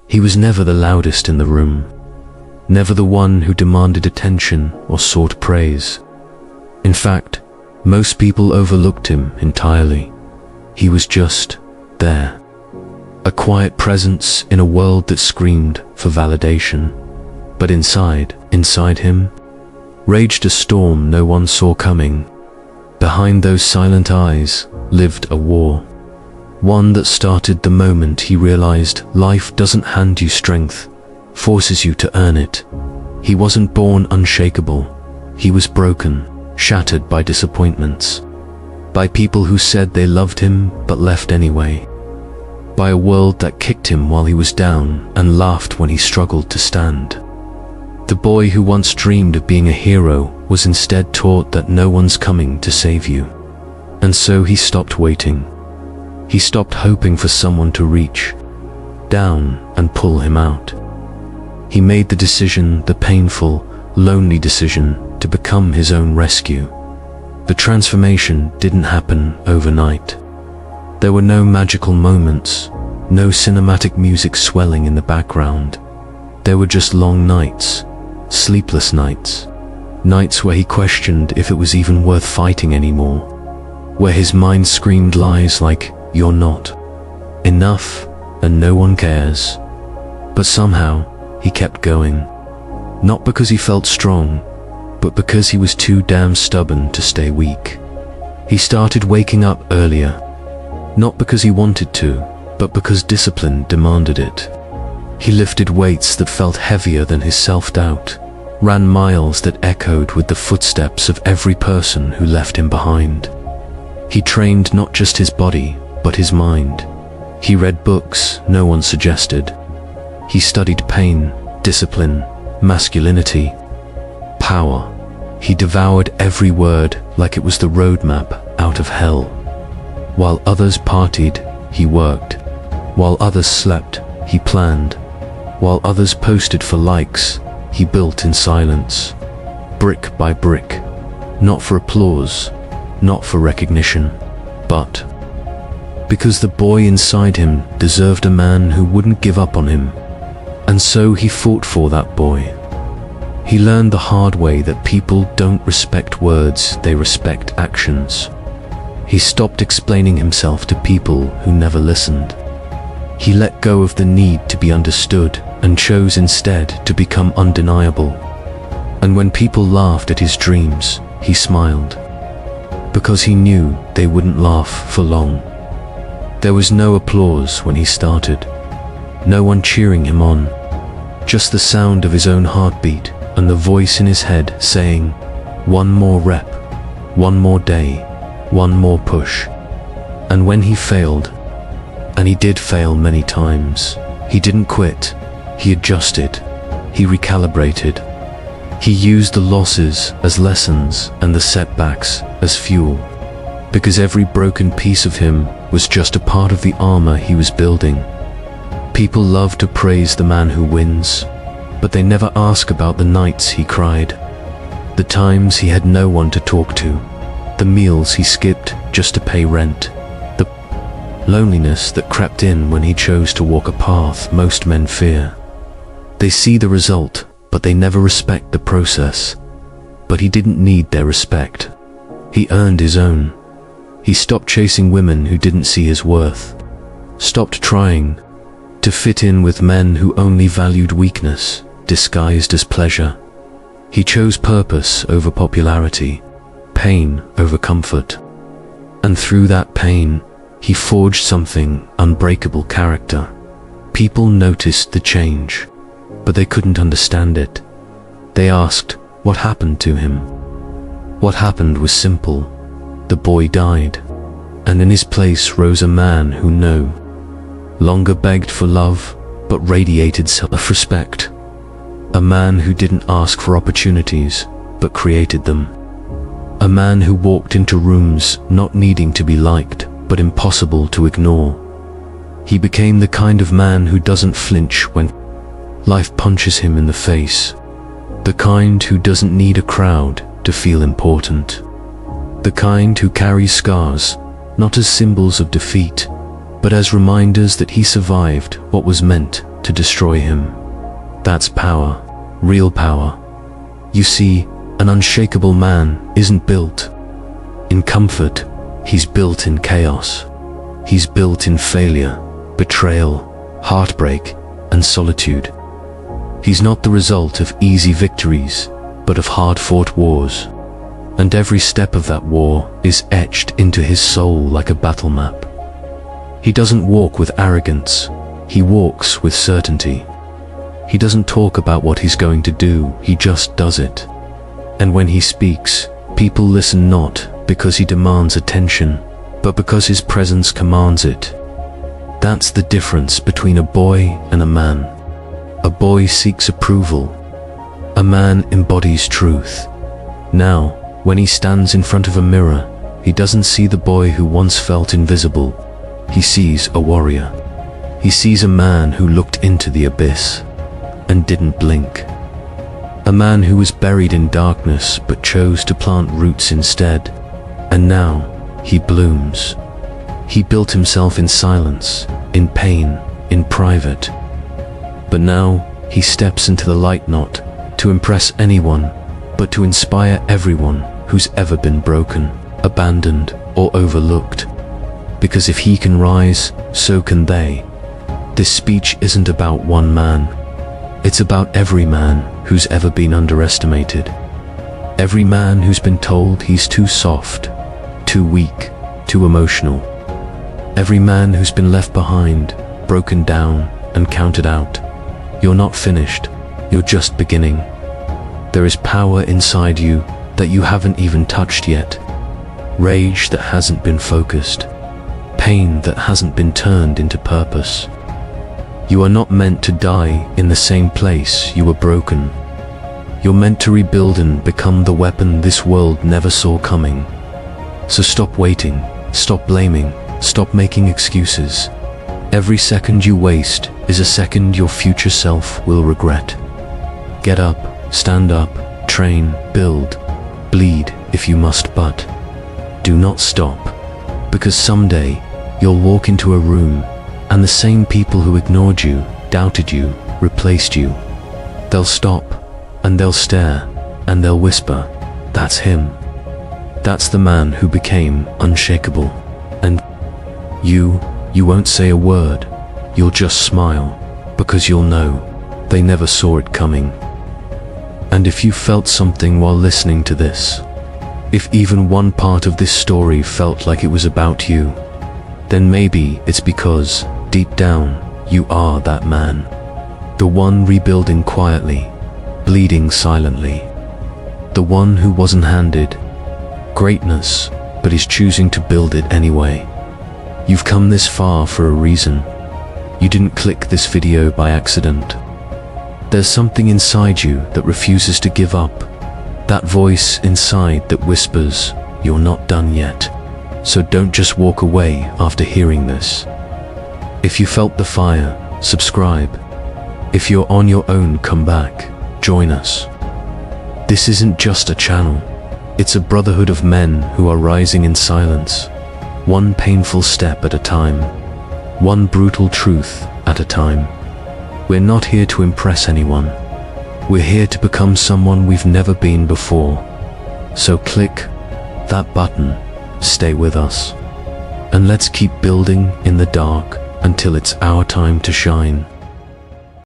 He was never the loudest in the room, never the one who demanded attention or sought praise. In fact, most people overlooked him entirely. He was just there, a quiet presence in a world that screamed for validation. But inside him, raged a storm no one saw coming. Behind those silent eyes lived a war, one that started the moment he realized life doesn't hand you strength, forces you to earn it. He wasn't born unshakable. He was broken, shattered by disappointments, by people who said they loved him but left anyway, by a world that kicked him while he was down and laughed when he struggled to stand. The boy who once dreamed of being a hero was instead taught that no one's coming to save you. And so he stopped waiting. He stopped hoping for someone to reach down and pull him out. He made the decision, the painful, lonely decision, to become his own rescue. The transformation didn't happen overnight. There were no magical moments, no cinematic music swelling in the background. There were just long nights, sleepless nights, nights where he questioned if it was even worth fighting anymore, where his mind screamed lies like, "You're not enough, and no one cares." But somehow, he kept going. Not because he felt strong, but because he was too damn stubborn to stay weak. He started waking up earlier, not because he wanted to, but because discipline demanded it. He lifted weights that felt heavier than his self-doubt, ran miles that echoed with the footsteps of every person who left him behind. He trained not just his body, but his mind. He read books no one suggested. He studied pain, discipline, masculinity, power. He devoured every word like it was the roadmap out of hell. While others partied, he worked. While others slept, he planned. While others posted for likes, he built in silence, brick by brick, not for applause, not for recognition, but because the boy inside him deserved a man who wouldn't give up on him. And so he fought for that boy. He learned the hard way that people don't respect words, they respect actions. He stopped explaining himself to people who never listened. He let go of the need to be understood and chose instead to become undeniable. And when people laughed at his dreams, he smiled, because he knew they wouldn't laugh for long. There was no applause when he started, no one cheering him on, just the sound of his own heartbeat and the voice in his head saying, "One more rep, one more day, one more push." And when he failed, and he did fail many times, he didn't quit. He adjusted. He recalibrated. He used the losses as lessons and the setbacks as fuel, because every broken piece of him was just a part of the armor he was building. People love to praise the man who wins, but they never ask about the nights he cried, the times he had no one to talk to, the meals he skipped just to pay rent, the loneliness that crept in when he chose to walk a path most men fear. They see the result, but they never respect the process. But he didn't need their respect. He earned his own. He stopped chasing women who didn't see his worth, stopped trying to fit in with men who only valued weakness disguised as pleasure. He chose purpose over popularity, pain over comfort. And through that pain, he forged something unbreakable: character. People noticed the change, but they couldn't understand it. They asked, what happened to him? What happened was simple. The boy died, and in his place rose a man who no longer begged for love, but radiated self-respect. A man who didn't ask for opportunities, but created them. A man who walked into rooms not needing to be liked, but impossible to ignore. He became the kind of man who doesn't flinch when life punches him in the face. The kind who doesn't need a crowd to feel important. The kind who carries scars, not as symbols of defeat, but as reminders that he survived what was meant to destroy him. That's power, real power. You see, an unshakable man isn't built in comfort, he's built in chaos. He's built in failure, betrayal, heartbreak, and solitude. He's not the result of easy victories, but of hard-fought wars. And every step of that war is etched into his soul like a battle map. He doesn't walk with arrogance, he walks with certainty. He doesn't talk about what he's going to do, he just does it. And when he speaks, people listen not because he demands attention, but because his presence commands it. That's the difference between a boy and a man. A boy seeks approval. A man embodies truth. Now, when he stands in front of a mirror, he doesn't see the boy who once felt invisible. He sees a warrior. He sees a man who looked into the abyss and didn't blink. A man who was buried in darkness but chose to plant roots instead. And now, he blooms. He built himself in silence, in pain, in private. But now, he steps into the light not to impress anyone, but to inspire everyone who's ever been broken, abandoned, or overlooked. Because if he can rise, so can they. This speech isn't about one man. It's about every man who's ever been underestimated. Every man who's been told he's too soft, too weak, too emotional. Every man who's been left behind, broken down, and counted out. You're not finished, you're just beginning. There is power inside you that you haven't even touched yet. Rage that hasn't been focused. Pain that hasn't been turned into purpose. You are not meant to die in the same place you were broken. You're meant to rebuild and become the weapon this world never saw coming. So stop waiting, stop blaming, stop making excuses. Every second you waste is a second your future self will regret. Get up, stand up, train, build, bleed if you must, but do not stop. Because someday you'll walk into a room and the same people who ignored you, doubted you, replaced you, they'll stop and they'll stare and they'll whisper, "That's him. That's the man who became unshakable." And you won't say a word, you'll just smile, because you'll know they never saw it coming. And if you felt something while listening to this, if even one part of this story felt like it was about you, then maybe it's because, deep down, you are that man. The one rebuilding quietly, bleeding silently. The one who wasn't handed greatness, but is choosing to build it anyway. You've come this far for a reason. You didn't click this video by accident. There's something inside you that refuses to give up. That voice inside that whispers, "You're not done yet." So don't just walk away after hearing this. If you felt the fire, subscribe. If you're on your own, come back, join us. This isn't just a channel. It's a brotherhood of men who are rising in silence. One painful step at a time. One brutal truth at a time. We're not here to impress anyone. We're here to become someone we've never been before. So click that button, stay with us, and let's keep building in the dark until it's our time to shine.